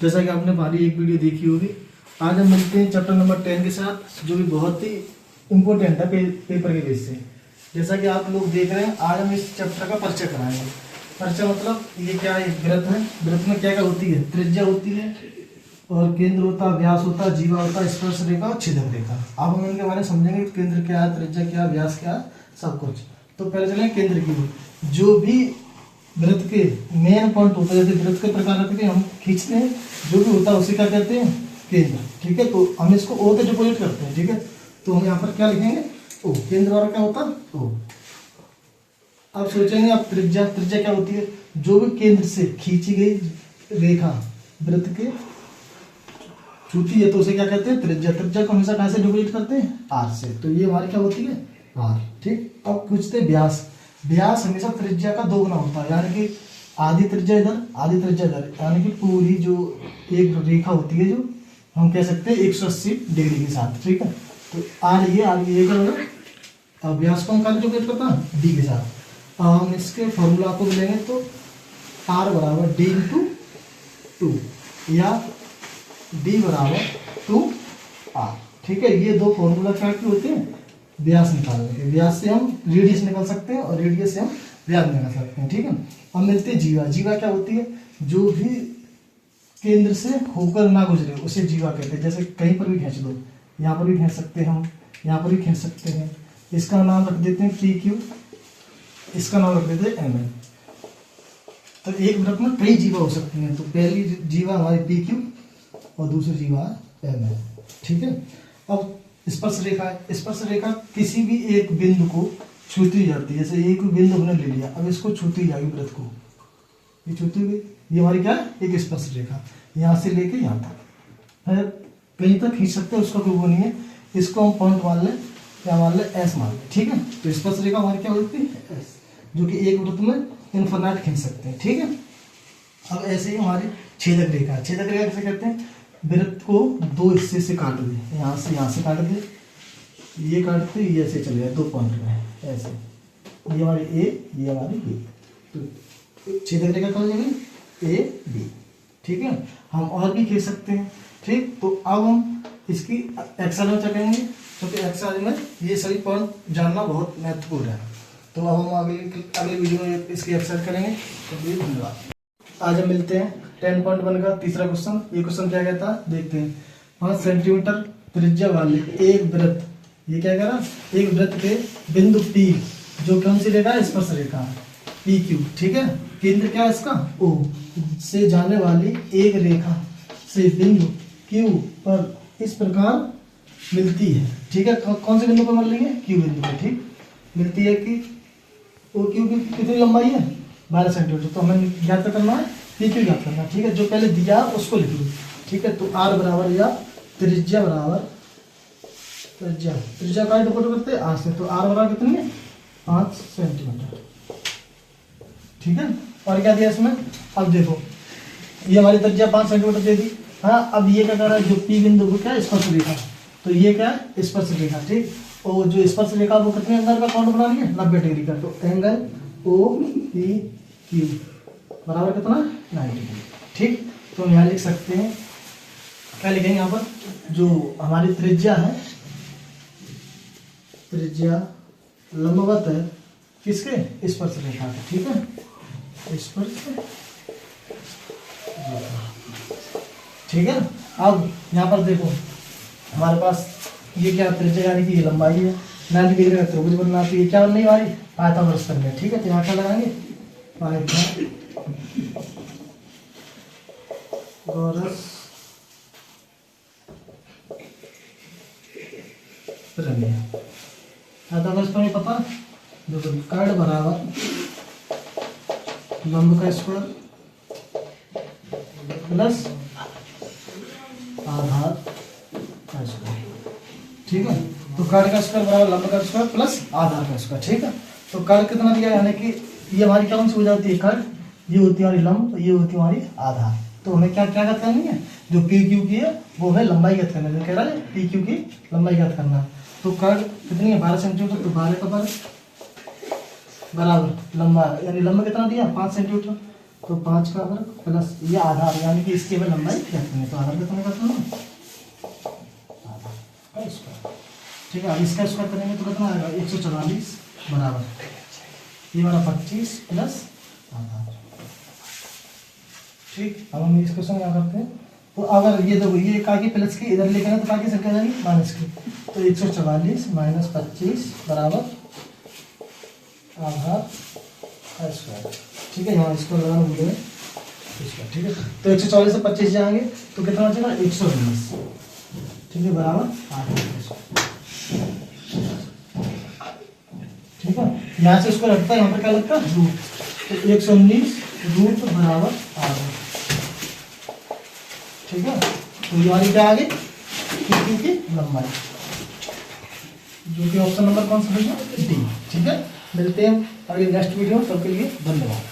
जैसा कि आपने हमारी एक वीडियो देखी होगी। आज हम मिलते हैं चैप्टर नंबर 10 के साथ, जो कि बहुत ही इम्पोर्टेंट है पेपर के बेस से। जैसा कि आप लोग देख रहे हैं, आज हम इस चैप्टर का परिचय कराएंगे। परिचय मतलब ये क्या है, व्रत है। व्रत में क्या क्या होती है, त्रिज्या होती है और केंद्र होता है, व्यास होता है, जीवा होता है, स्पर्श रेखा और छेदक रेखा। अब हम इनके बारे में समझेंगे, केंद्र क्या है, त्रिज्या क्या है, व्यास क्या है, सब कुछ। तो पहले चलेंगे केंद्र की ओर। जो भी व्रत के मेन पॉइंट होता है, जैसे व्रत के प्रकार रहते हैं, हम खींचते हैं, जो भी होता है उसे क्या कहते हैं, केंद्र। ठीक है, तो हम इसको ओ के डिपोजिट करते हैं। ठीक है, तो हम यहाँ पर क्या लिखेंगे, ओ। केंद्र वाला क्या होता है, ओ। अब सोचेंगे आप त्रिज्या। त्रिज्या क्या होती है, जो भी केंद्र से खींची गई रेखा व्रत के छूती है तो उसे क्या कहते हैं, त्रिज्या। त्रिज्या को हमेशा कहाँ से डिपोजिट करते हैं, आर से। तो ये हमारी क्या होती है, आर। ठीक, अब पूछते हैं व्यास। व्यास हमेशा त्रिज्या का 2 गुना होता है, यानी कि आधी त्रिज्या इधर, आधी त्रिज्या इधर, यानी कि पूरी जो एक रेखा होती है, जो हम कह सकते हैं 180 डिग्री के साथ। ठीक है, तो आर ये क्या होगा, अब व्यास को हम कहाँ डिपोजिट करता है, डी के साथ। अब हम इसके फॉर्मूला को मिलेंगे तो आर बराबर डी इंटू 2 या डी बराबर 2r। ठीक है, ये दो फॉर्मूला क्या के होते हैं, व्यास निकालने के। व्यास से हम रेडियस निकाल सकते हैं और रेडियस से हम व्यास निकाल सकते हैं। ठीक है, अब मिलते हैं जीवा। जीवा क्या होती है, जो भी केंद्र से होकर ना गुजरे उसे जीवा कहते हैं। जैसे कहीं पर भी खींच दो, यहाँ पर भी खींच सकते हैं हम, यहाँ पर भी खींच सकते हैं। इसका नाम रख देते हैं पी क्यू, इसका नाम रख देते हैं एम एन। तो एक व्रत में कई जीवा हो सकती हैं। तो पहली जीवा हमारी पी क्यू और दूसरी जीवा एम है। ठीक है, अब स्पर्श रेखा है। स्पर्श रेखा किसी भी एक बिंदु को छूती जाती है। जैसे एक बिंदु हमने ले लिया, अब इसको छूती जाएगी व्रत को, ये छूती हुई, ये हमारी क्या है, एक स्पर्श रेखा। यहाँ से लेके यहाँ तक है, कहीं तक खींच सकते हैं, उसका कोई वो नहीं है। इसको हम पॉइंट मान लें, क्या मान लें, एस मान लें। ठीक है, तो स्पर्श रेखा हमारी क्या होती है, एस, जो कि एक व्रत में इनफिनिट खींच सकते हैं। ठीक है, अब ऐसे ही हमारी छेदक रेखा। छेदक रेखा कैसे कहते हैं, वृत्त को 2 हिस्से से काट दे, यहाँ से काट दे, ये काटते ये ऐसे चले जाए 2 पॉइंट में, ऐसे। ये हमारी ए, ये हमारी बी। तो छेदक रेखा कौन जाएगी, ए बी। ठीक है, हम और भी खींच सकते हैं। ठीक, तो अब हम इसकी एक्सल में चलेंगे, क्योंकि एक्सल में ये सभी पॉइंट जानना बहुत महत्वपूर्ण है। तो अब हम अगले वीडियो में इसकी एक्सल करेंगे। तो ये धन्यवाद। आज हम मिलते हैं 10.1 का तीसरा क्वेश्चन। ये क्वेश्चन क्या कहता है, देखते हैं। 5 सेंटीमीटर त्रिज्या वाले एक वृत्त, ये क्या कह रहा है, एक वृत्त के बिंदु P, जो कौन सी रेखा है, स्पर्श रेखा पी क्यू। ठीक है, केंद्र क्या है इसका, O से जाने वाली एक रेखा से बिंदु Q पर इस प्रकार मिलती है। ठीक है, कौन से बिंदु पर मिल रही है, Q बिंदु पर। ठीक, मिलती है कि O Q की कितनी लंबाई है, 12 सेंटीमीटर। तो हमें ज्ञात करना है, पी क्यू ज्ञात करना है। ठीक है, जो पहले दिया उसको लिख लो। ठीक है, तो आर बराबर या त्रिज्या बराबर, त्रिज्या का डिवाइड करते हैं आर से, तो आर बराबर कितनी है, 5 सेंटीमीटर। ठीक है, और क्या दिया इसमें, अब देखो ये हमारी त्रिज्या 5 सेंटीमीटर दे दी। हाँ, अब ये क्या कर रहा है, जो पी बिंदु को क्या है, स्पर्श रेखा। तो ये क्या है, स्पर्श रेखा। ठीक, और जो स्पर्श रेखा वो कितने एंगल का काउंट बना रही है, 90 डिग्री का। तो एंगल ओ पी क्यू बराबर कितना, 90 डिग्री। ठीक, तो हम यहाँ लिख सकते हैं, क्या लिखेंगे यहाँ पर, जो हमारी त्रिज्या है, त्रिज्या लंबवत है किसके, स्पर्श रेखा के। ठीक है, स्पर्श रेखा। ठीक है, अब यहाँ पर देखो हमारे पास ये क्या त्रिज्या, यानी कि ये लंबाई है, 90 डिग्री का त्रिभुज बनना। तो ये क्या बनने वाली, पाइथागोरस करने। ठीक है, तो यहाँ क्या लगाएंगे, पाइथागोरस प्रमेय। पाइथागोरस प्रमेय पता, देखो कर्ण बराबर लंब का स्क्वायर प्लस आधार का स्क्वायर। ठीक है, तो कर्ण का स्क्वायर बराबर लंब का स्क्वायर प्लस आधार का स्क्वायर। ठीक है, तो कर्ण कितना दिया, यानी कि ये हमारी कौन सी हो जाती है, कर्ण, ये होती है हमारी लंब, ये होती है हमारी आधार। तो हमें क्या क्या ज्ञात करनी है, जो पी क्यू की है वो है लंबाई ज्ञात करना है। जो कह रहा है पी क्यू की लंबाई ज्ञात करना है। तो कर्ण कितनी है, 12 सेंटीमीटर। तो 12 का बराबर लंबा, यानी लंबा कितना दिया, 5 सेंटीमीटर। तो 5 का वर्ग प्लस ये आधार यानी कि इसकी लंबाई रखनी है, तो आधार कितना करता हूँ आधार का स्क्वायर। ठीक है, अब इसका स्क्वायर करेंगे तो कितना आएगा 144 बराबर ये वाला 25 प्लस आधार। ठीक, अब हम इस क्वेश्चन क्या करते हैं, तो अगर ये देखो ये का की प्लस की इधर लेकर तो का की संख्या जाएगी माइनस की, तो 144 माइनस 25 बराबर आधार का स्क्वायर। ठीक है, यहाँ इसको लगाना भूल गए इसका। ठीक है, तो 144 से 25 जाएंगे तो कितना बचेगा 119। ठीक है, बराबर आधार का स्क्वायर। ठीक है, यहाँ से इसको रखता है, यहाँ पर क्या लगता है रूट, तो 119 रूट बराबर आधार। ठीक है, तो ये वाली क्या आ गई कितनी की लंबाई, जो कि ऑप्शन नंबर कौन सा होगा डी। ठीक है, मिलते हैं अगले नेक्स्ट वीडियो, तब के लिए धन्यवाद।